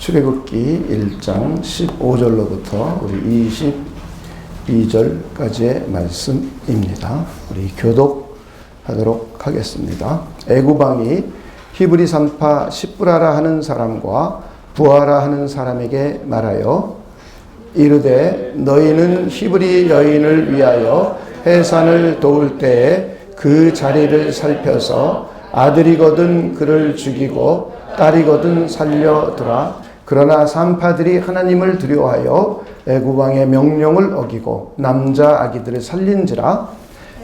출애굽기 1장 15절로부터 우리 22절까지의 말씀입니다. 우리 교독하도록 하겠습니다. 애굽왕이 히브리 산파 시브라라 하는 사람과 부하라 하는 사람에게 말하여 이르되 너희는 히브리 여인을 위하여 해산을 도울 때에 그 자리를 살펴서 아들이거든 그를 죽이고 딸이거든 살려두라. 그러나 산파들이 하나님을 두려워하여 애굽왕의 명령을 어기고 남자 아기들을 살린지라.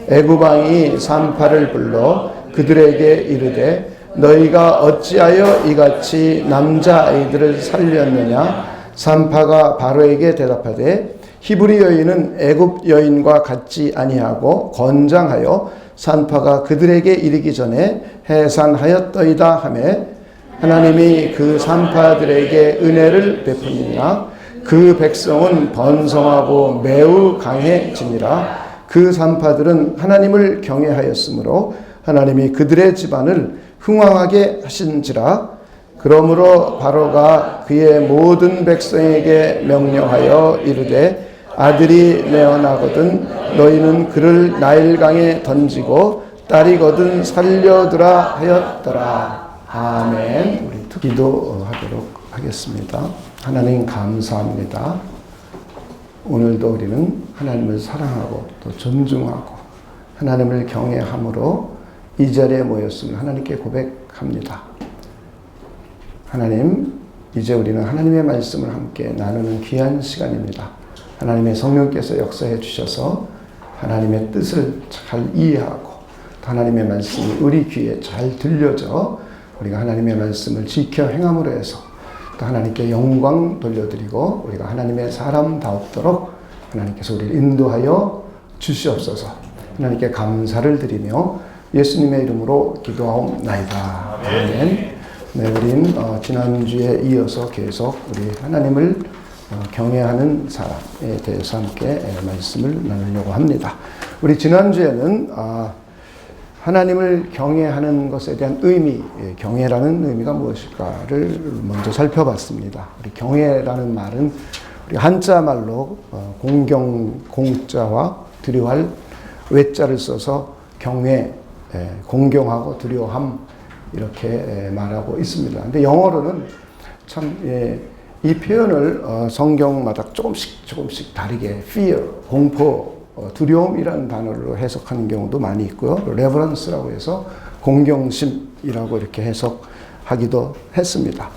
애굽왕이 산파를 불러 그들에게 이르되 너희가 어찌하여 이같이 남자 아이들을 살렸느냐. 산파가 바로에게 대답하되 히브리 여인은 애굽 여인과 같지 아니하고 건장하여 산파가 그들에게 이르기 전에 해산하였더이다 하매 하나님이 그 산파들에게 은혜를 베푸니라. 그 백성은 번성하고 매우 강해지니라. 그 산파들은 하나님을 경외하였으므로 하나님이 그들의 집안을 흥왕하게 하신지라. 그러므로 바로가 그의 모든 백성에게 명령하여 이르되 아들이 내어나거든 너희는 그를 나일강에 던지고 딸이거든 살려두라 하였더라. 아멘. 우리 기도하도록 하겠습니다. 하나님 감사합니다. 오늘도 우리는 하나님을 사랑하고 또 존중하고 하나님을 경외함으로 이 자리에 모였음을 하나님께 고백합니다. 하나님, 이제 우리는 하나님의 말씀을 함께 나누는 귀한 시간입니다. 하나님의 성령께서 역사해 주셔서 하나님의 뜻을 잘 이해하고 하나님의 말씀이 우리 귀에 잘 들려져 우리가 하나님의 말씀을 지켜 행함으로 해서 또 하나님께 영광 돌려드리고 우리가 하나님의 사람다웠도록 하나님께서 우리를 인도하여 주시옵소서. 하나님께 감사를 드리며 예수님의 이름으로 기도하옵나이다. 아멘. 네, 우린 지난주에 이어서 계속 우리 하나님을 경외하는 사람에 대해서 함께 말씀을 나누려고 합니다. 우리 지난주에는 하나님을 경외하는 것에 대한 의미, 경외라는 의미가 무엇일까를 먼저 살펴봤습니다. 우리 경외라는 말은 우리 한자 말로 공자와 두려워할 외자를 써서 경외, 공경하고 두려워함 이렇게 말하고 있습니다. 근데 영어로는 참 이 표현을 성경마다 조금씩 다르게 fear, 공포, 두려움이라는 단어로 해석하는 경우도 많이 있고요. reverence라고 해서 공경심이라고 이렇게 해석하기도 했습니다.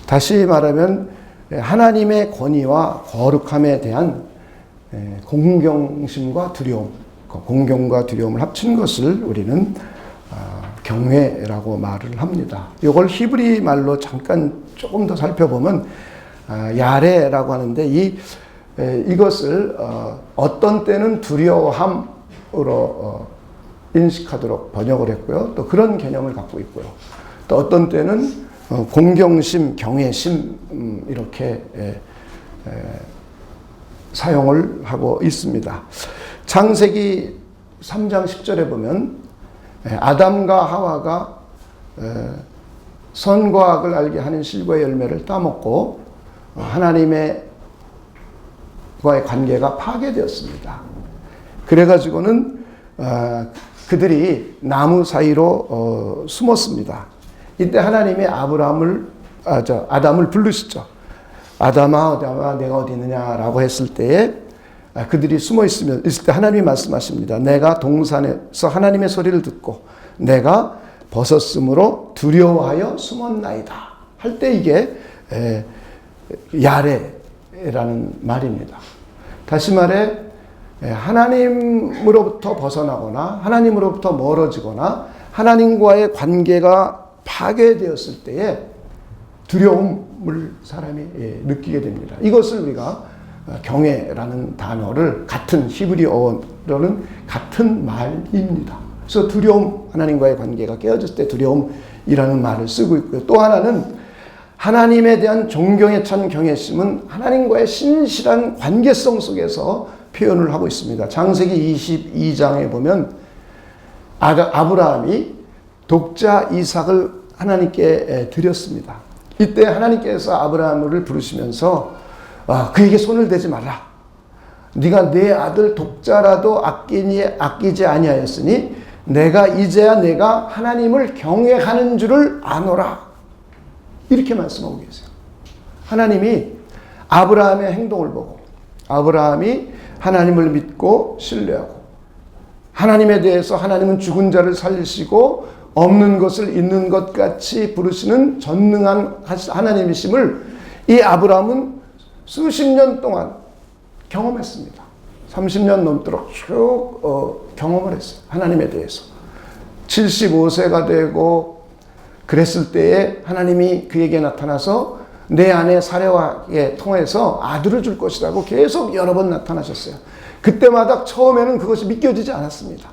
다시 말하면 하나님의 권위와 거룩함에 대한 공경심과 두려움, 공경과 두려움을 합친 것을 우리는 경외라고 말을 합니다. 이걸 히브리 말로 잠깐 조금 더 살펴보면 야레라고 하는데 이것을 어떤 때는 두려워함으로 인식하도록 번역을 했고요. 또 그런 개념을 갖고 있고요. 또 어떤 때는 공경심, 경외심 이렇게 사용을 하고 있습니다. 창세기 3장 10절에 보면 아담과 하와가 선과 악을 알게 하는 실과의 열매를 따먹고 하나님의 과의 관계가 파괴되었습니다. 그래가지고는 그들이 나무 사이로 숨었습니다. 이때 하나님이 아담을 부르시죠. 아담아 내가 어디 있느냐라고 했을 때에 그들이 숨어 있을 때 하나님이 말씀하십니다. 내가 동산에서 하나님의 소리를 듣고 내가 벗었으므로 두려워하여 숨었나이다 할 때 이게 야레라는 말입니다. 다시 말해 하나님으로부터 벗어나거나 하나님으로부터 멀어지거나 하나님과의 관계가 파괴되었을 때에 두려움을 사람이 느끼게 됩니다. 이것을 우리가 경외라는 단어를 같은 히브리어로는 같은 말입니다. 그래서 두려움, 하나님과의 관계가 깨어졌을 때 두려움이라는 말을 쓰고 있고요. 또 하나는 하나님에 대한 존경에 찬 경외심은 하나님과의 신실한 관계성 속에서 표현을 하고 있습니다. 창세기 22장에 보면 아브라함이 독자 이삭을 하나님께 드렸습니다. 이때 하나님께서 아브라함을 부르시면서 그에게 손을 대지 마라. 네가 내 아들 독자라도 아끼지 아니하였으니 이제야 내가 하나님을 경외하는 줄을 아노라. 이렇게 말씀하고 계세요. 하나님이 아브라함의 행동을 보고 아브라함이 하나님을 믿고 신뢰하고 하나님에 대해서 하나님은 죽은 자를 살리시고 없는 것을 있는 것 같이 부르시는 전능한 하나님이심을 이 아브라함은 수십 년 동안 경험했습니다. 30년 넘도록 쭉 경험을 했어요. 하나님에 대해서. 75세가 되고 그랬을 때에 하나님이 그에게 나타나서 내 아내 사레와에 통해서 아들을 줄 것이라고 계속 여러 번 나타나셨어요. 그때마다 처음에는 그것이 믿겨지지 않았습니다.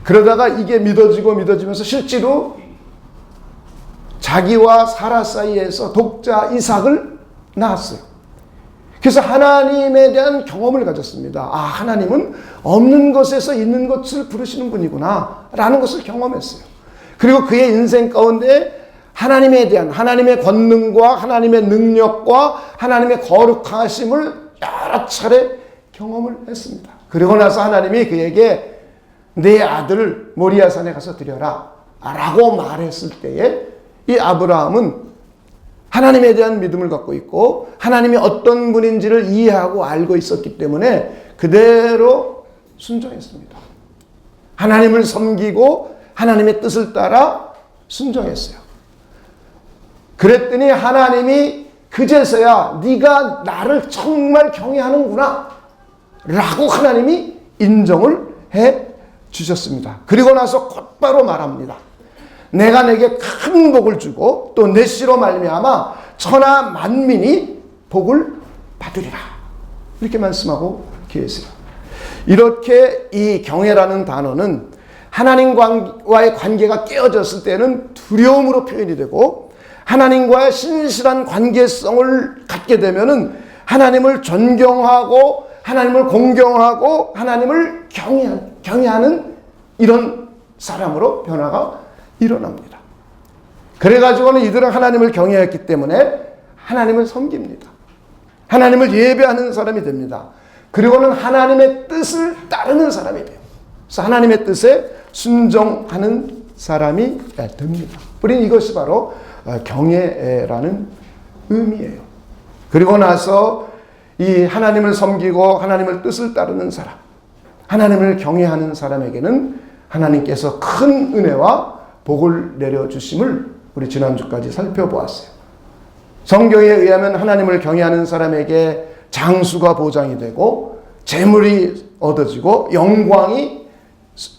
그러다가 이게 믿어지면서 실제로 자기와 사라 사이에서 독자 이삭을 낳았어요. 그래서 하나님에 대한 경험을 가졌습니다. 하나님은 없는 것에서 있는 것을 부르시는 분이구나 라는 것을 경험했어요. 그리고 그의 인생 가운데 하나님에 대한 하나님의 권능과 하나님의 능력과 하나님의 거룩하심을 여러 차례 경험을 했습니다. 그리고 나서 하나님이 그에게 내 아들을 모리아산에 가서 드려라 라고 말했을 때에 이 아브라함은 하나님에 대한 믿음을 갖고 있고 하나님이 어떤 분인지를 이해하고 알고 있었기 때문에 그대로 순종했습니다. 하나님을 섬기고 하나님의 뜻을 따라 순종했어요. 그랬더니 하나님이 그제서야 네가 나를 정말 경외하는구나 라고 하나님이 인정을 해 주셨습니다. 그리고 나서 곧바로 말합니다. 내가 내게 큰 복을 주고 또 내 씨로 말미암아 천하 만민이 복을 받으리라. 이렇게 말씀하고 계세요. 이렇게 이 경외라는 단어는 하나님과의 관계가 깨어졌을 때는 두려움으로 표현이 되고 하나님과의 신실한 관계성을 갖게 되면은 하나님을 존경하고 하나님을 공경하고 하나님을 경외하는 이런 사람으로 변화가 일어납니다. 그래가지고는 이들은 하나님을 경외했기 때문에 하나님을 섬깁니다. 하나님을 예배하는 사람이 됩니다. 그리고는 하나님의 뜻을 따르는 사람이 돼요. 그래서 하나님의 뜻에 순종하는 사람이 됩니다. 우리는 이것이 바로 경외라는 의미예요. 그리고 나서 이 하나님을 섬기고 하나님을 뜻을 따르는 사람, 하나님을 경외하는 사람에게는 하나님께서 큰 은혜와 복을 내려주심을 우리 지난주까지 살펴보았어요. 성경에 의하면 하나님을 경외하는 사람에게 장수가 보장이 되고 재물이 얻어지고 영광이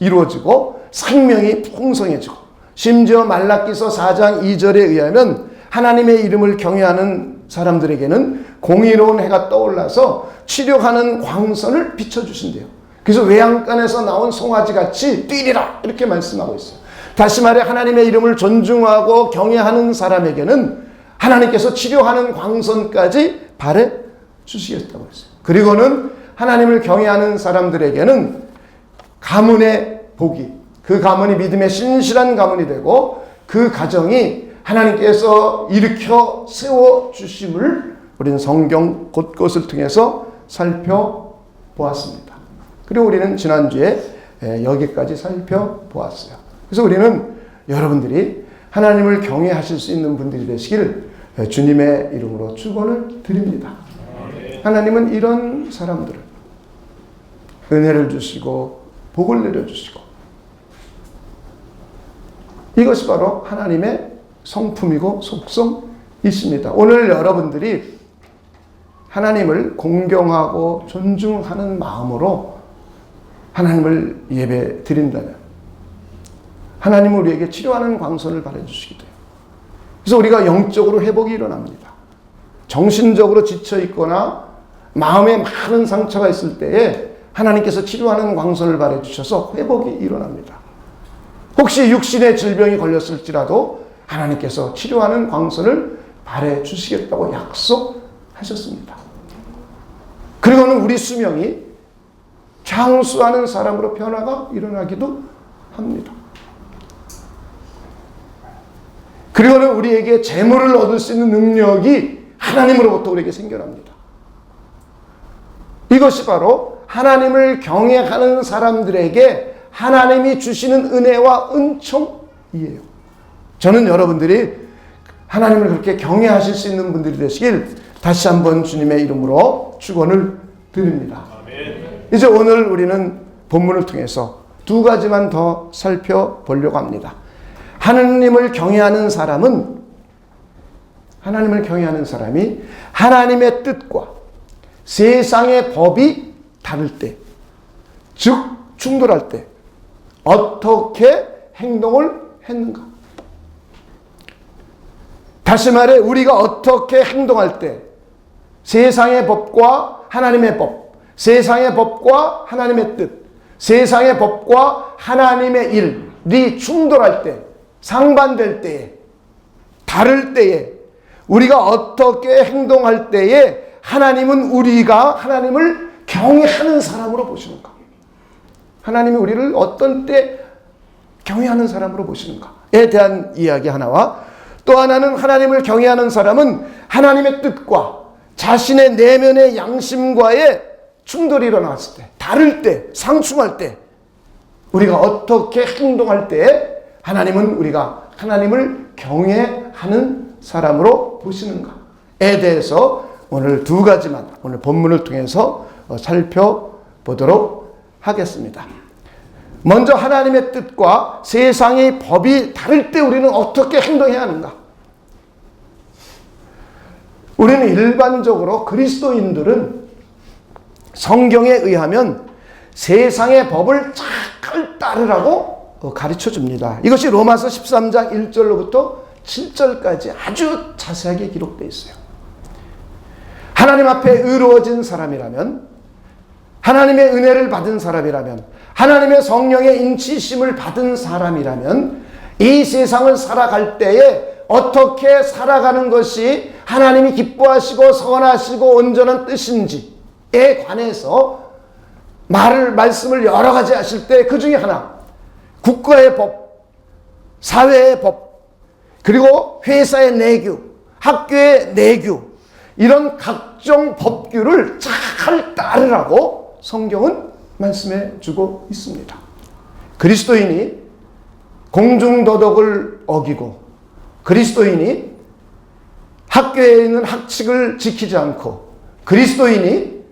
이루어지고 생명이 풍성해지고 심지어 말라기서 4장 2절에 의하면 하나님의 이름을 경외하는 사람들에게는 공의로운 해가 떠올라서 치료하는 광선을 비춰주신대요. 그래서 외양간에서 나온 송아지같이 뛰리라 이렇게 말씀하고 있어요. 다시 말해 하나님의 이름을 존중하고 경외하는 사람에게는 하나님께서 치료하는 광선까지 발해 주시겠다고 했어요. 그리고는 하나님을 경외하는 사람들에게는 가문의 복이, 그 가문이 믿음의 신실한 가문이 되고 그 가정이 하나님께서 일으켜 세워주심을 우리는 성경 곳곳을 통해서 살펴보았습니다. 그리고 우리는 지난주에 여기까지 살펴보았어요. 그래서 우리는 여러분들이 하나님을 경외하실 수 있는 분들이 되시기를 주님의 이름으로 축원을 드립니다. 하나님은 이런 사람들을 은혜를 주시고 복을 내려주시고 이것이 바로 하나님의 성품이고 속성이십니다. 오늘 여러분들이 하나님을 공경하고 존중하는 마음으로 하나님을 예배 드린다면 하나님은 우리에게 치료하는 광선을 발해주시게 돼요. 그래서 우리가 영적으로 회복이 일어납니다. 정신적으로 지쳐있거나 마음에 많은 상처가 있을 때에 하나님께서 치료하는 광선을 발해주셔서 회복이 일어납니다. 혹시 육신의 질병이 걸렸을지라도 하나님께서 치료하는 광선을 발해주시겠다고 약속하셨습니다. 그리고는 우리 수명이 장수하는 사람으로 변화가 일어나기도 합니다. 그리고는 우리에게 재물을 얻을 수 있는 능력이 하나님으로부터 우리에게 생겨납니다. 이것이 바로 하나님을 경외하는 사람들에게 하나님이 주시는 은혜와 은총이에요. 저는 여러분들이 하나님을 그렇게 경외하실 수 있는 분들이 되시길 다시 한번 주님의 이름으로 축원을 드립니다. 아멘. 이제 오늘 우리는 본문을 통해서 두 가지만 더 살펴보려고 합니다. 하나님을 경외하는 사람이 하나님의 뜻과 세상의 법이 다를 때, 즉 충돌할 때 어떻게 행동을 했는가? 다시 말해 우리가 어떻게 행동할 때 세상의 법과 하나님의 법, 세상의 법과 하나님의 뜻, 세상의 법과 하나님의 일이 충돌할 때, 상반될 때에, 다를 때에 우리가 어떻게 행동할 때에 하나님은 우리가 하나님을 경외하는 사람으로 보시는가? 하나님이 우리를 어떤 때 경외하는 사람으로 보시는가에 대한 이야기 하나와, 또 하나는 하나님을 경외하는 사람은 하나님의 뜻과 자신의 내면의 양심과의 충돌이 일어났을 때, 다를 때, 상충할 때 우리가 어떻게 행동할 때 하나님은 우리가 하나님을 경외하는 사람으로 보시는가에 대해서 오늘 두 가지만 오늘 본문을 통해서 살펴보도록 하겠습니다. 먼저 하나님의 뜻과 세상의 법이 다를 때 우리는 어떻게 행동해야 하는가? 우리는 일반적으로 그리스도인들은 성경에 의하면 세상의 법을 잘 따르라고 가르쳐 줍니다. 이것이 로마서 13장 1절로부터 7절까지 아주 자세하게 기록되어 있어요. 하나님 앞에 의로워진 사람이라면, 하나님의 은혜를 받은 사람이라면, 하나님의 성령의 인치심을 받은 사람이라면 이 세상을 살아갈 때에 어떻게 살아가는 것이 하나님이 기뻐하시고 선하시고 온전한 뜻인지에 관해서 말씀을 여러 가지 하실 때 그 중에 하나, 국가의 법, 사회의 법, 그리고 회사의 내규, 학교의 내규, 이런 각종 법규를 잘 따르라고 성경은 말씀해 주고 있습니다. 그리스도인이 공중도덕을 어기고, 그리스도인이 학교에 있는 학칙을 지키지 않고, 그리스도인이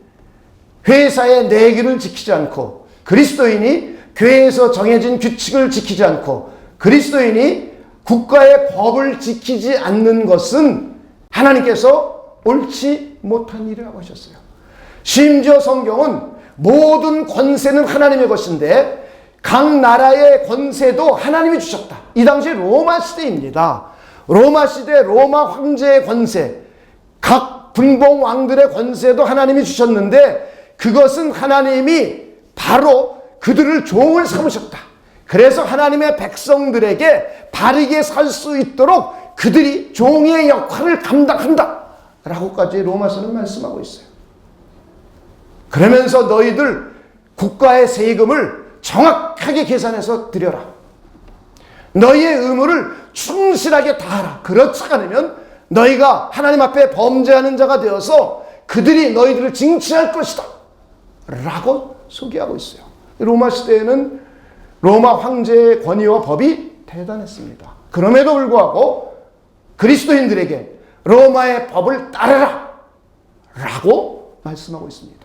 회사의 내규를 지키지 않고, 그리스도인이 교회에서 정해진 규칙을 지키지 않고, 그리스도인이 국가의 법을 지키지 않는 것은 하나님께서 옳지 못한 일이라고 하셨어요. 심지어 성경은 모든 권세는 하나님의 것인데 각 나라의 권세도 하나님이 주셨다. 이 당시 로마 시대입니다. 로마 시대 로마 황제의 권세, 각 분봉 왕들의 권세도 하나님이 주셨는데 그것은 하나님이 바로 그들을 종을 삼으셨다. 그래서 하나님의 백성들에게 바르게 살 수 있도록 그들이 종의 역할을 감당한다 라고까지 로마서는 말씀하고 있어요. 그러면서 너희들 국가의 세금을 정확하게 계산해서 드려라. 너희의 의무를 충실하게 다하라. 그렇지 않으면 너희가 하나님 앞에 범죄하는 자가 되어서 그들이 너희들을 징치할 것이다 라고 소개하고 있어요. 로마 시대에는 로마 황제의 권위와 법이 대단했습니다. 그럼에도 불구하고 그리스도인들에게 로마의 법을 따르라 라고 말씀하고 있습니다.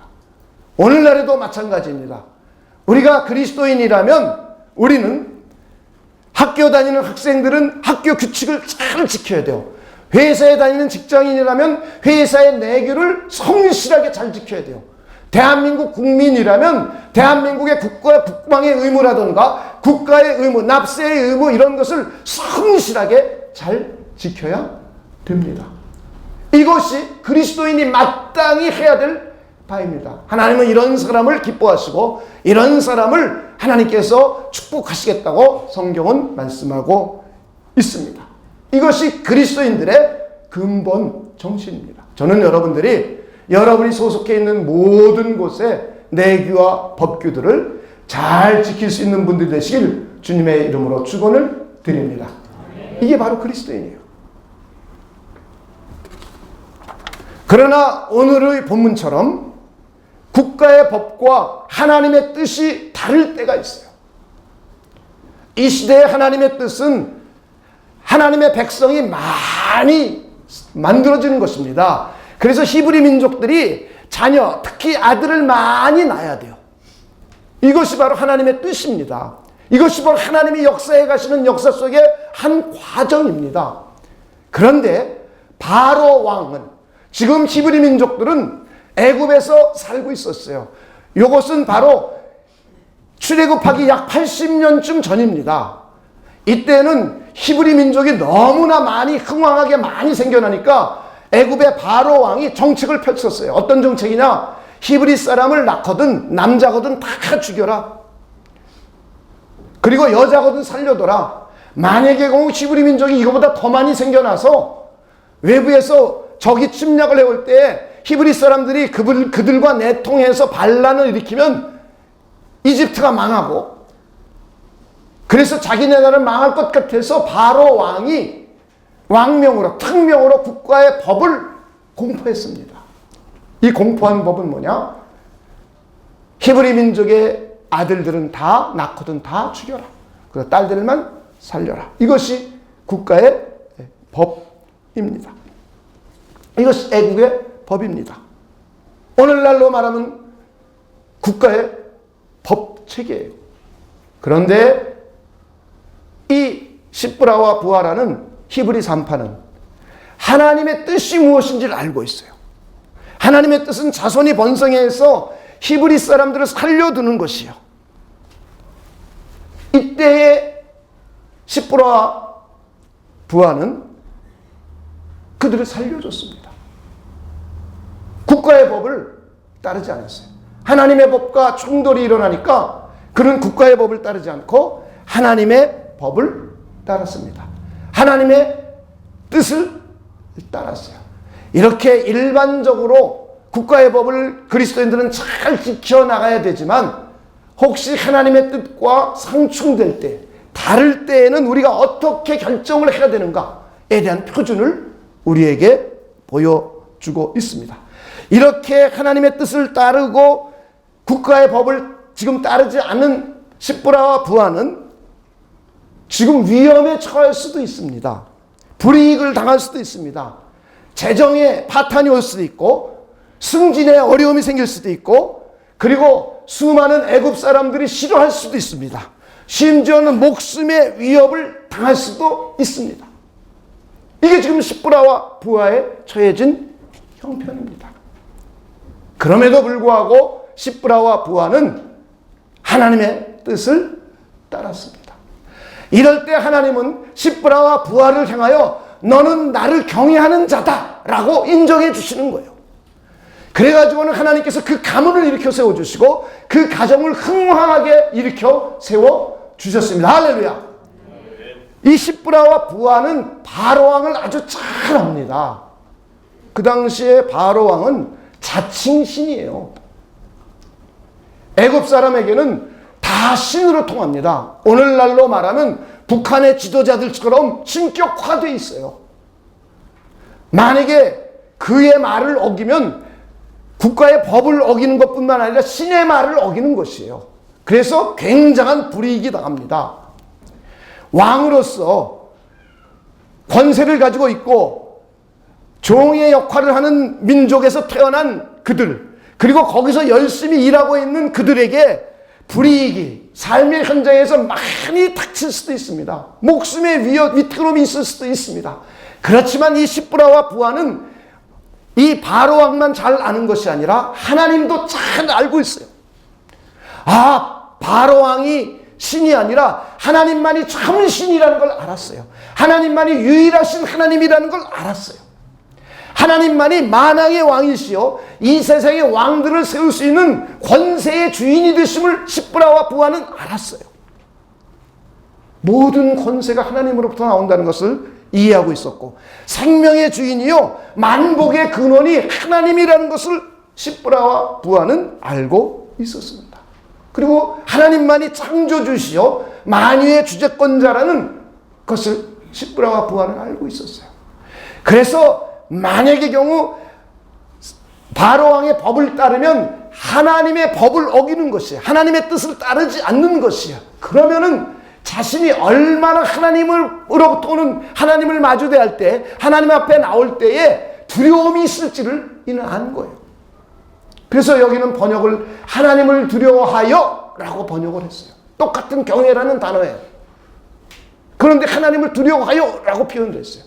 오늘날에도 마찬가지입니다. 우리가 그리스도인이라면 우리는 학교 다니는 학생들은 학교 규칙을 잘 지켜야 돼요. 회사에 다니는 직장인이라면 회사의 내규를 성실하게 잘 지켜야 돼요. 대한민국 국민이라면 대한민국의 국가 국방의 의무라든가 국가의 의무, 납세의 의무 이런 것을 성실하게 잘 지켜야 됩니다. 이것이 그리스도인이 마땅히 해야 될 바입니다. 하나님은 이런 사람을 기뻐하시고 이런 사람을 하나님께서 축복하시겠다고 성경은 말씀하고 있습니다. 이것이 그리스도인들의 근본 정신입니다. 저는 여러분이 소속해 있는 모든 곳에 내규와 법규들을 잘 지킬 수 있는 분들 되시길 주님의 이름으로 축원을 드립니다. 이게 바로 그리스도인이에요. 그러나 오늘의 본문처럼 국가의 법과 하나님의 뜻이 다를 때가 있어요. 이 시대의 하나님의 뜻은 하나님의 백성이 많이 만들어지는 것입니다. 그래서 히브리 민족들이 자녀, 특히 아들을 많이 낳아야 돼요. 이것이 바로 하나님의 뜻입니다. 이것이 바로 하나님이 역사해 가시는 역사 속의 한 과정입니다. 그런데 바로 왕은, 지금 히브리 민족들은 애굽에서 살고 있었어요. 이것은 바로 출애굽하기 약 80년쯤 전입니다. 이때는 히브리 민족이 너무나 많이 흥왕하게 많이 생겨나니까 애굽의 바로 왕이 정책을 펼쳤어요. 어떤 정책이냐? 히브리 사람을 낳거든 남자거든 다 죽여라. 그리고 여자거든 살려둬라. 만약에 히브리 민족이 이거보다 더 많이 생겨나서 외부에서 적이 침략을 해올 때 히브리 사람들이 그들과 내통해서 반란을 일으키면 이집트가 망하고, 그래서 자기네 나라는 망할 것 같아서 바로 왕이 왕명으로 특명으로 국가의 법을 공포했습니다. 이 공포한 법은 뭐냐? 히브리 민족의 아들들은 다 낳거든 다 죽여라. 그리고 딸들만 살려라. 이것이 국가의 법입니다. 이것이 애국의 법입니다. 오늘날로 말하면 국가의 법체계예요. 그런데 이 시브라와 부하라는 히브리 산파는 하나님의 뜻이 무엇인지를 알고 있어요. 하나님의 뜻은 자손이 번성해서 히브리 사람들을 살려두는 것이요. 이때의 시브라와 부하는 그들을 살려줬습니다. 국가의 법을 따르지 않았어요. 하나님의 법과 충돌이 일어나니까 그는 국가의 법을 따르지 않고 하나님의 법을 따랐습니다. 하나님의 뜻을 따랐어요. 이렇게 일반적으로 국가의 법을 그리스도인들은 잘 지켜나가야 되지만 혹시 하나님의 뜻과 상충될 때, 다를 때에는 우리가 어떻게 결정을 해야 되는가에 대한 표준을 우리에게 보여주고 있습니다. 이렇게 하나님의 뜻을 따르고 국가의 법을 지금 따르지 않는 시브라와 부하는 지금 위험에 처할 수도 있습니다. 불이익을 당할 수도 있습니다. 재정에 파탄이 올 수도 있고 승진에 어려움이 생길 수도 있고, 그리고 수많은 애굽 사람들이 싫어할 수도 있습니다. 심지어는 목숨의 위협을 당할 수도 있습니다. 이게 지금 시브라와 부하에 처해진 형편입니다. 그럼에도 불구하고 시브라와 부하는 하나님의 뜻을 따랐습니다. 이럴 때 하나님은 시브라와 부하를 향하여 너는 나를 경외하는 자다 라고 인정해 주시는 거예요. 그래가지고는 하나님께서 그 가문을 일으켜 세워주시고 그 가정을 흥황하게 일으켜 세워주셨습니다. 할렐루야. 이 시브라와 부하는 바로왕을 아주 잘 압니다. 그 당시에 바로왕은 자칭신이에요. 애굽 사람에게는 다 신으로 통합니다. 오늘날로 말하면 북한의 지도자들처럼 신격화되어 있어요. 만약에 그의 말을 어기면 국가의 법을 어기는 것뿐만 아니라 신의 말을 어기는 것이에요. 그래서 굉장한 불이익이 당합니다. 왕으로서 권세를 가지고 있고 종의 역할을 하는 민족에서 태어난 그들, 그리고 거기서 열심히 일하고 있는 그들에게 불이익이 삶의 현장에서 많이 닥칠 수도 있습니다. 목숨의 위태로움이 있을 수도 있습니다. 그렇지만 이 시브라와 부하는 이 바로왕만 잘 아는 것이 아니라 하나님도 잘 알고 있어요. 아, 바로왕이 신이 아니라 하나님만이 참 신이라는 걸 알았어요. 하나님만이 유일하신 하나님이라는 걸 알았어요. 하나님만이 만왕의 왕이시요 이 세상의 왕들을 세울 수 있는 권세의 주인이 되심을 시브라와 부하는 알았어요. 모든 권세가 하나님으로부터 나온다는 것을 이해하고 있었고, 생명의 주인이요 만복의 근원이 하나님이라는 것을 시브라와 부하는 알고 있었습니다. 그리고 하나님만이 창조주시요 만유의 주재권자라는 것을 십부라와 부하는 알고 있었어요. 그래서 만약의 경우 바로왕의 법을 따르면 하나님의 법을 어기는 것이야. 하나님의 뜻을 따르지 않는 것이야. 그러면은 자신이 얼마나 하나님으로부터 오는 하나님을 마주대할 때, 하나님 앞에 나올 때에 두려움이 있을지를 이는 아는 거예요. 그래서 여기는 번역을 하나님을 두려워하여 라고 번역을 했어요. 똑같은 경외라는 단어예요. 그런데 하나님을 두려워하여 라고 표현을 했어요.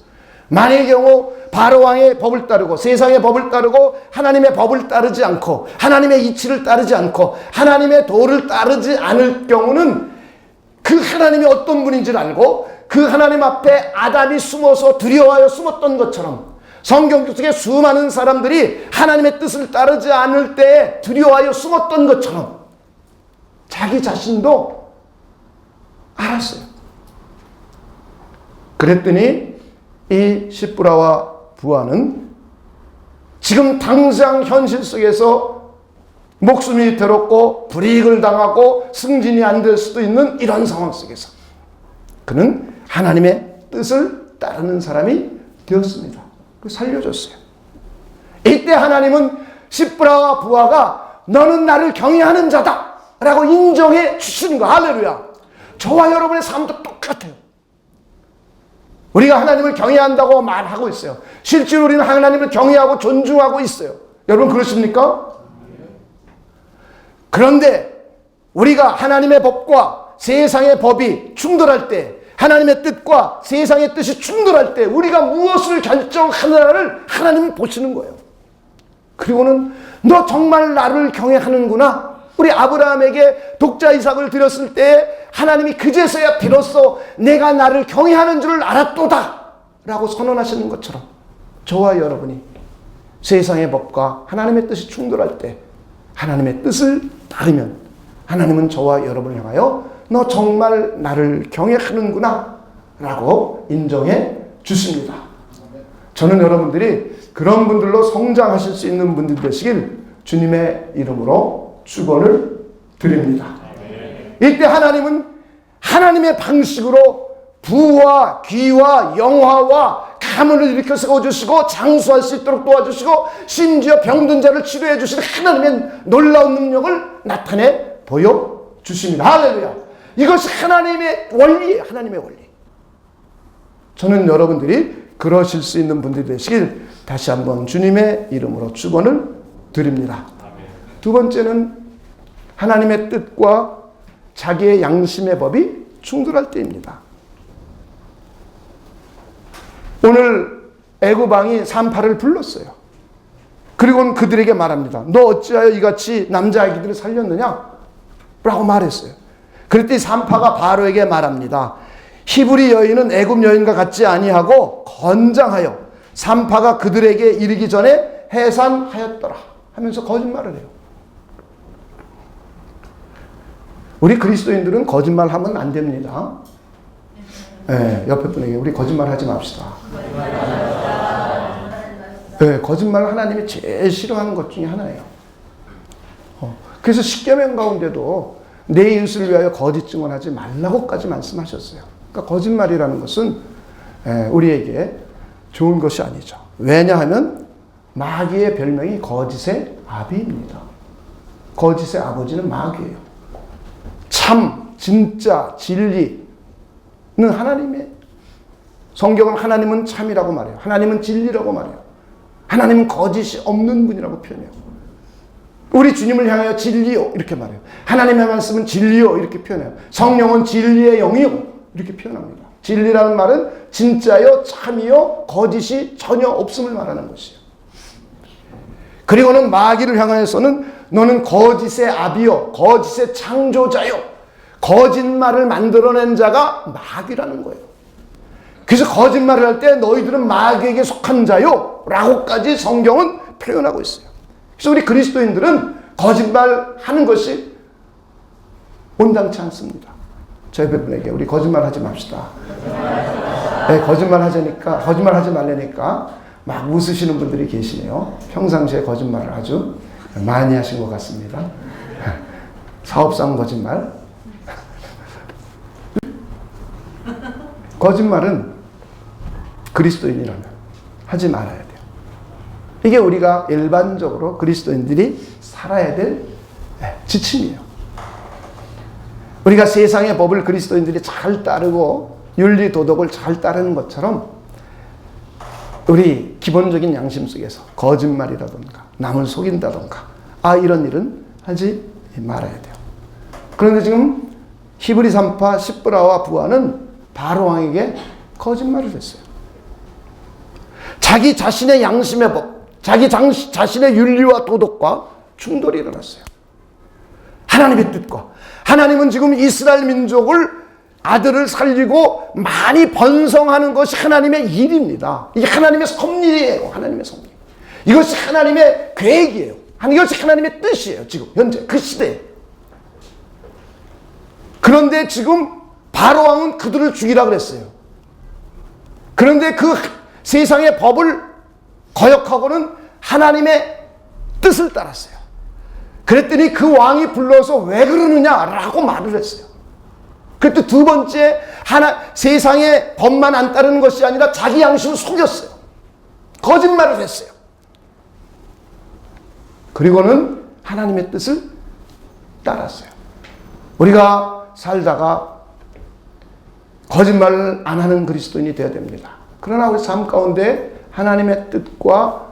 만약의 경우 바로왕의 법을 따르고 세상의 법을 따르고 하나님의 법을 따르지 않고 하나님의 이치를 따르지 않고 하나님의 도를 따르지 않을 경우는 그 하나님이 어떤 분인지를 알고 그 하나님 앞에 아담이 숨어서 두려워하여 숨었던 것처럼 성경 속에 수많은 사람들이 하나님의 뜻을 따르지 않을 때 두려워하여 숨었던 것처럼 자기 자신도 알았어요. 그랬더니 이 십부라와 부하는 지금 당장 현실 속에서 목숨이 위태롭고 불이익을 당하고 승진이 안 될 수도 있는 이런 상황 속에서 그는 하나님의 뜻을 따르는 사람이 되었습니다. 살려줬어요. 이때 하나님은 십부라와 부하가 너는 나를 경외하는 자다 라고 인정해 주시는 거. 할렐루야. 저와 여러분의 삶도 똑같아요. 우리가 하나님을 경외한다고 말하고 있어요. 실제로 우리는 하나님을 경외하고 존중하고 있어요. 여러분 그렇습니까? 그런데 우리가 하나님의 법과 세상의 법이 충돌할 때, 하나님의 뜻과 세상의 뜻이 충돌할 때 우리가 무엇을 결정하느냐를 하나님은 보시는 거예요. 그리고는 너 정말 나를 경외하는구나. 우리 아브라함에게 독자 이삭을 드렸을 때 하나님이 그제서야 비로소 내가 나를 경외하는 줄을 알았도다 라고 선언하시는 것처럼 저와 여러분이 세상의 법과 하나님의 뜻이 충돌할 때 하나님의 뜻을 따르면 하나님은 저와 여러분을 향하여 너 정말 나를 경외하는구나 라고 인정해 주십니다. 저는 여러분들이 그런 분들로 성장하실 수 있는 분들 되시길 주님의 이름으로 축원을 드립니다. 이때 하나님은 하나님의 방식으로 부와 귀와 영화와 가문을 일으켜 세워주시고 장수할 수 있도록 도와주시고 심지어 병든 자를 치료해 주시는 하나님의 놀라운 능력을 나타내 보여주십니다. 할렐루야. 이것이 하나님의 원리예요. 하나님의 원리. 저는 여러분들이 그러실 수 있는 분들이 되시길 다시 한번 주님의 이름으로 축원을 드립니다. 두 번째는 하나님의 뜻과 자기의 양심의 법이 충돌할 때입니다. 오늘 애굽 왕이 산파를 불렀어요. 그리고는 그들에게 말합니다. 너 어찌하여 이같이 남자아기들을 살렸느냐? 라고 말했어요. 그랬더니 산파가 바로에게 말합니다. 히브리 여인은 애굽 여인과 같지 아니하고 건장하여 산파가 그들에게 이르기 전에 해산하였더라 하면서 거짓말을 해요. 우리 그리스도인들은 거짓말하면 안 됩니다. 네, 옆에 분에게 우리 거짓말하지 맙시다. 네, 거짓말 하나님이 제일 싫어하는 것 중에 하나예요. 그래서 십계명 가운데도 내 이웃을 위하여 거짓 증언하지 말라고까지 말씀하셨어요. 그러니까 거짓말이라는 것은 우리에게 좋은 것이 아니죠. 왜냐하면 마귀의 별명이 거짓의 아비입니다. 거짓의 아버지는 마귀예요. 참, 진짜, 진리는 하나님의, 성경은 하나님은 참이라고 말해요. 하나님은 진리라고 말해요. 하나님은 거짓이 없는 분이라고 표현해요. 우리 주님을 향하여 진리요 이렇게 말해요. 하나님의 말씀은 진리요 이렇게 표현해요. 성령은 진리의 영이요 이렇게 표현합니다. 진리라는 말은 진짜요, 참이요, 거짓이 전혀 없음을 말하는 것이에요. 그리고는 마귀를 향하여서는 너는 거짓의 아비요, 거짓의 창조자요, 거짓말을 만들어낸 자가 마귀라는 거예요. 그래서 거짓말을 할 때 너희들은 마귀에게 속한 자요 라고까지 성경은 표현하고 있어요. 그래서 우리 그리스도인들은 거짓말하는 것이 온당치 않습니다. 저희 분에게 우리 거짓말하지 맙시다. 네, 거짓말하지 말라니까 막 웃으시는 분들이 계시네요. 평상시에 거짓말을 아주 많이 하신 것 같습니다. 사업상 거짓말. 거짓말은 그리스도인이라면 하지 말아야 돼요. 이게 우리가 일반적으로 그리스도인들이 살아야 될 지침이에요. 우리가 세상의 법을 그리스도인들이 잘 따르고 윤리 도덕을 잘 따르는 것처럼 우리 기본적인 양심 속에서 거짓말이라든가 남을 속인다든가 이런 일은 하지 말아야 돼요. 그런데 지금 히브리 산파 십브라와 부하는 바로 왕에게 거짓말을 했어요. 자기 자신의 양심의 법, 자기 자신의 윤리와 도덕과 충돌이 일어났어요. 하나님의 뜻과 하나님은 지금 이스라엘 민족을 아들을 살리고 많이 번성하는 것이 하나님의 일입니다. 이게 하나님의 섭리예요. 하나님의 섭리. 이것이 하나님의 계획이에요. 이것이 하나님의 뜻이에요. 지금 현재 그 시대에. 그런데 지금 바로 왕은 그들을 죽이라 그랬어요. 그런데 그 세상의 법을 거역하고는 하나님의 뜻을 따랐어요. 그랬더니 그 왕이 불러서 왜 그러느냐라고 말을 했어요. 그때 두 번째, 세상의 법만 안 따르는 것이 아니라 자기 양심을 속였어요. 거짓말을 했어요. 그리고는 하나님의 뜻을 따랐어요. 우리가 살다가 거짓말을 안 하는 그리스도인이 되어야 됩니다. 그러나 우리 삶 가운데 하나님의 뜻과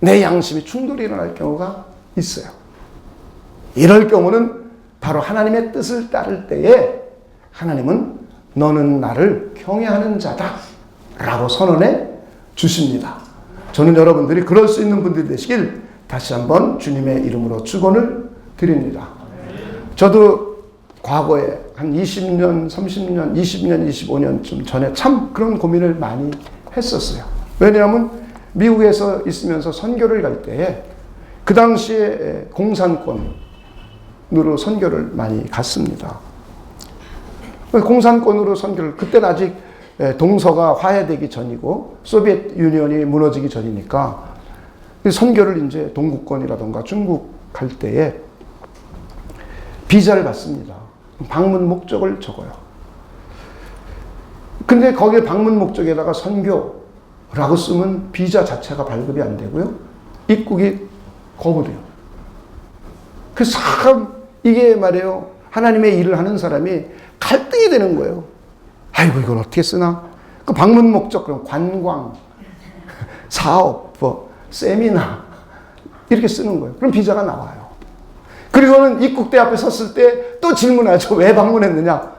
내 양심이 충돌이 일어날 경우가 있어요. 이럴 경우는 바로 하나님의 뜻을 따를 때에 하나님은 너는 나를 경외하는 자다 라고 선언해 주십니다. 저는 여러분들이 그럴 수 있는 분들이 되시길 다시 한번 주님의 이름으로 축원을 드립니다. 저도 과거에 한 20년, 30년, 20년, 25년쯤 전에 참 그런 고민을 많이 했었어요. 왜냐하면 미국에서 있으면서 선교를 갈 때에 그 당시에 공산권으로 선교를 많이 갔습니다. 공산권으로 선교를, 그때는 아직 동서가 화해되기 전이고 소비에트 유니언이 무너지기 전이니까 선교를 이제 동구권이라던가 중국 갈 때에 비자를 받습니다. 방문 목적을 적어요. 근데 거기에 방문 목적에다가 선교라고 쓰면 비자 자체가 발급이 안 되고요. 입국이 거부돼요. 그래서 참 이게 말이에요. 하나님의 일을 하는 사람이 갈등이 되는 거예요. 아이고 이걸 어떻게 쓰나? 그 방문 목적, 그럼 관광, 사업, 세미나 이렇게 쓰는 거예요. 그럼 비자가 나와요. 그리고는 입국대 앞에 섰을 때 또 질문하죠. 왜 방문했느냐?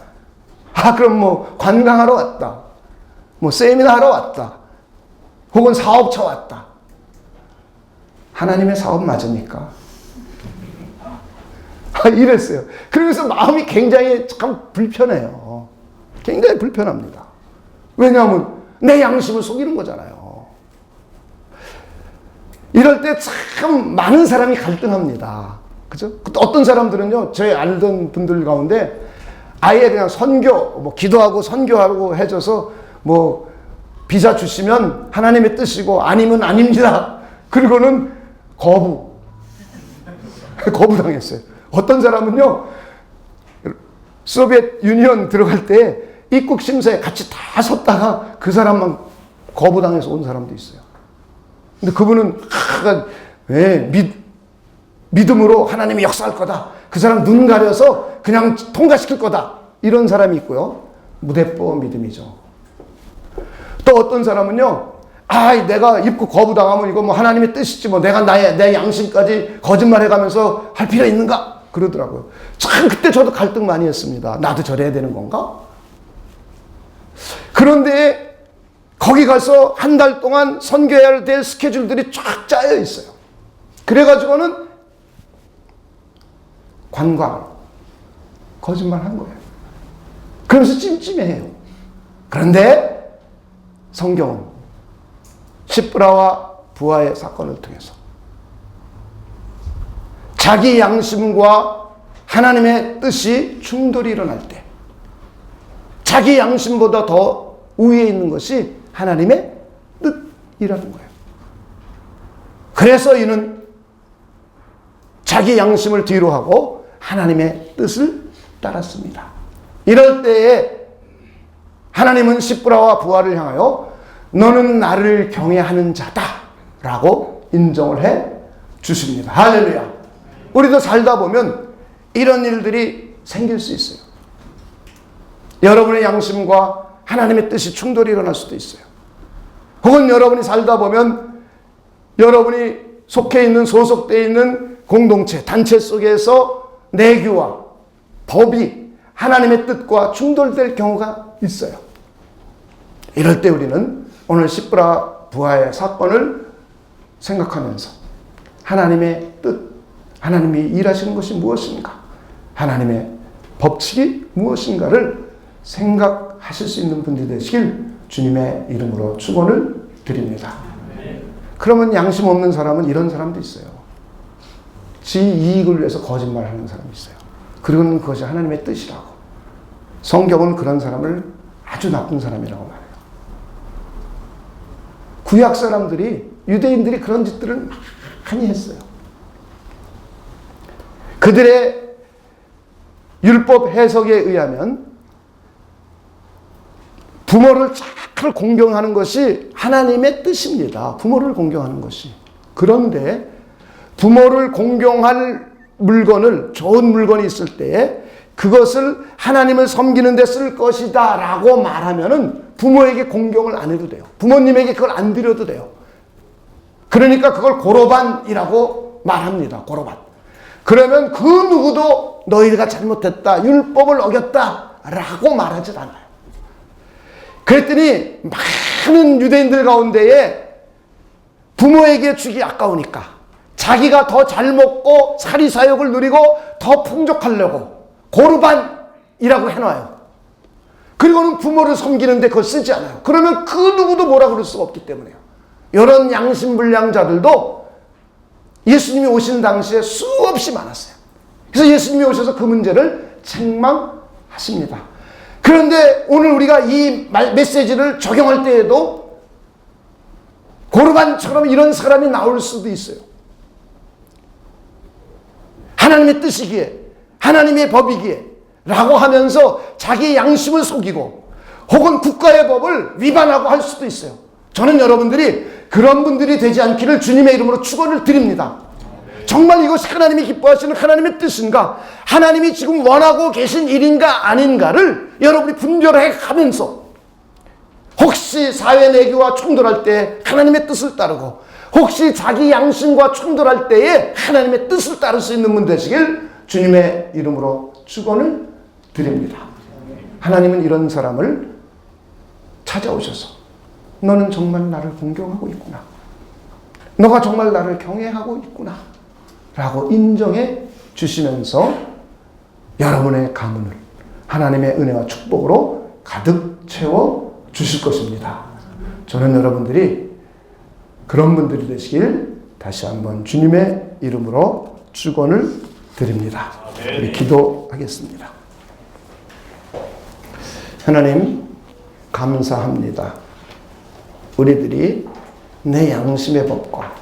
그럼 뭐 관광하러 왔다. 뭐 세미나 하러 왔다. 혹은 사업차 왔다. 하나님의 사업 맞으니까. 이랬어요. 그래서 마음이 굉장히 참 불편해요. 굉장히 불편합니다. 왜냐하면 내 양심을 속이는 거잖아요. 이럴 때 참 많은 사람이 갈등합니다. 그죠? 어떤 사람들은요, 저희 알던 분들 가운데 아예 그냥 선교, 뭐 기도하고 선교하고 해줘서 뭐 비자 주시면 하나님의 뜻이고 아니면 아닙니다. 그리고는 거부당했어요. 어떤 사람은요, 소비에트 유니언 들어갈 때 입국 심사에 같이 다 섰다가 그 사람만 거부당해서 온 사람도 있어요. 근데 그분은 믿음으로 하나님이 역사할 거다. 그 사람 눈 가려서 그냥 통과시킬 거다. 이런 사람이 있고요. 무대뽀 믿음이죠. 또 어떤 사람은요, 내가 입국 거부당하면 이거 뭐 하나님의 뜻이지 뭐 내가 내 양심까지 거짓말해가면서 할 필요 있는가? 그러더라고요. 참 그때 저도 갈등 많이 했습니다. 나도 저래야 되는 건가? 그런데 거기 가서 한 달 동안 선교해야 될 스케줄들이 쫙 짜여 있어요. 그래가지고는 거짓말한 거예요. 그러면서 찜찜해요. 그런데 성경은 십브라와 부하의 사건을 통해서 자기 양심과 하나님의 뜻이 충돌이 일어날 때 자기 양심보다 더 우위에 있는 것이 하나님의 뜻이라는 거예요. 그래서 이는 자기 양심을 뒤로 하고 하나님의 뜻을 따랐습니다. 이럴 때에 하나님은 십브라와 부하를 향하여 너는 나를 경외하는 자다 라고 인정을 해 주십니다. 할렐루야. 우리도 살다 보면 이런 일들이 생길 수 있어요. 여러분의 양심과 하나님의 뜻이 충돌이 일어날 수도 있어요. 혹은 여러분이 살다 보면 여러분이 속해 있는, 소속되어 있는 공동체, 단체 속에서 내규와 법이 하나님의 뜻과 충돌될 경우가 있어요. 이럴 때 우리는 오늘 십브라 부하의 사건을 생각하면서 하나님의 뜻, 하나님이 일하시는 것이 무엇인가, 하나님의 법칙이 무엇인가를 생각하실 수 있는 분들이 되시길 주님의 이름으로 축원을 드립니다. 그러면 양심 없는 사람은 이런 사람도 있어요. 지 이익을 위해서 거짓말하는 사람이 있어요. 그러는 그것이 하나님의 뜻이라고. 성경은 그런 사람을 아주 나쁜 사람이라고 말해요. 구약 사람들이, 유대인들이 그런 짓들을 많이 했어요. 그들의 율법 해석에 의하면 부모를 잘 공경하는 것이 하나님의 뜻입니다. 부모를 공경하는 것이. 그런데 부모를 공경할 물건을, 좋은 물건이 있을 때에 그것을 하나님을 섬기는 데 쓸 것이다 라고 말하면은 부모에게 공경을 안 해도 돼요. 부모님에게 그걸 안 드려도 돼요. 그러니까 그걸 고로반이라고 말합니다. 고로반. 그러면 그 누구도 너희가 잘못했다, 율법을 어겼다 라고 말하지 않아요. 그랬더니 많은 유대인들 가운데에 부모에게 주기 아까우니까 자기가 더 잘 먹고 사리사욕을 누리고 더 풍족하려고 고르반이라고 해놔요. 그리고는 부모를 섬기는데 그걸 쓰지 않아요. 그러면 그 누구도 뭐라 그럴 수가 없기 때문에요. 이런 양심불량자들도 예수님이 오신 당시에 수없이 많았어요. 그래서 예수님이 오셔서 그 문제를 책망하십니다. 그런데 오늘 우리가 이 메시지를 적용할 때에도 고르반처럼 이런 사람이 나올 수도 있어요. 하나님의 뜻이기에, 하나님의 법이기에 라고 하면서 자기 양심을 속이고 혹은 국가의 법을 위반하고 할 수도 있어요. 저는 여러분들이 그런 분들이 되지 않기를 주님의 이름으로 축원을 드립니다. 정말 이것이 하나님이 기뻐하시는 하나님의 뜻인가, 하나님이 지금 원하고 계신 일인가 아닌가를 여러분이 분별해 가면서 혹시 사회 내교와 충돌할 때 하나님의 뜻을 따르고 혹시 자기 양심과 충돌할 때에 하나님의 뜻을 따를 수 있는 분 되시길 주님의 이름으로 축원을 드립니다. 하나님은 이런 사람을 찾아오셔서 너는 정말 나를 공경하고 있구나, 너가 정말 나를 경외하고 있구나 라고 인정해 주시면서 여러분의 가문을 하나님의 은혜와 축복으로 가득 채워 주실 것입니다. 저는 여러분들이 그런 분들이 되시길 다시 한번 주님의 이름으로 축원을 드립니다. 우리 기도하겠습니다. 하나님 감사합니다. 우리들이 내 양심의 법과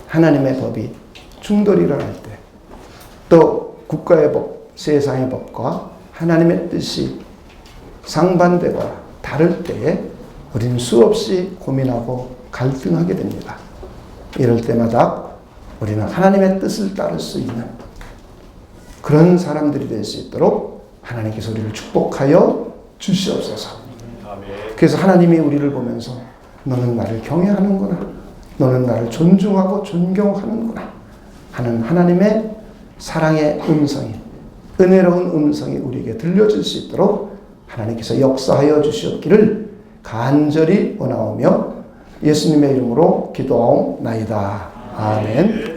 하나님의 법이 충돌이 일어날 때, 또 국가의 법, 세상의 법과 하나님의 뜻이 상반되거나 다를 때에 우리는 수없이 고민하고 갈등하게 됩니다. 이럴 때마다 우리는 하나님의 뜻을 따를 수 있는 그런 사람들이 될 수 있도록 하나님께서 우리를 축복하여 주시옵소서. 그래서 하나님이 우리를 보면서 너는 나를 경외하는구나, 너는 나를 존중하고 존경하는구나 하는 하나님의 사랑의 음성이, 은혜로운 음성이 우리에게 들려질 수 있도록 하나님께서 역사하여 주시옵기를 간절히 원하오며 예수님의 이름으로 기도하옵나이다. 아멘.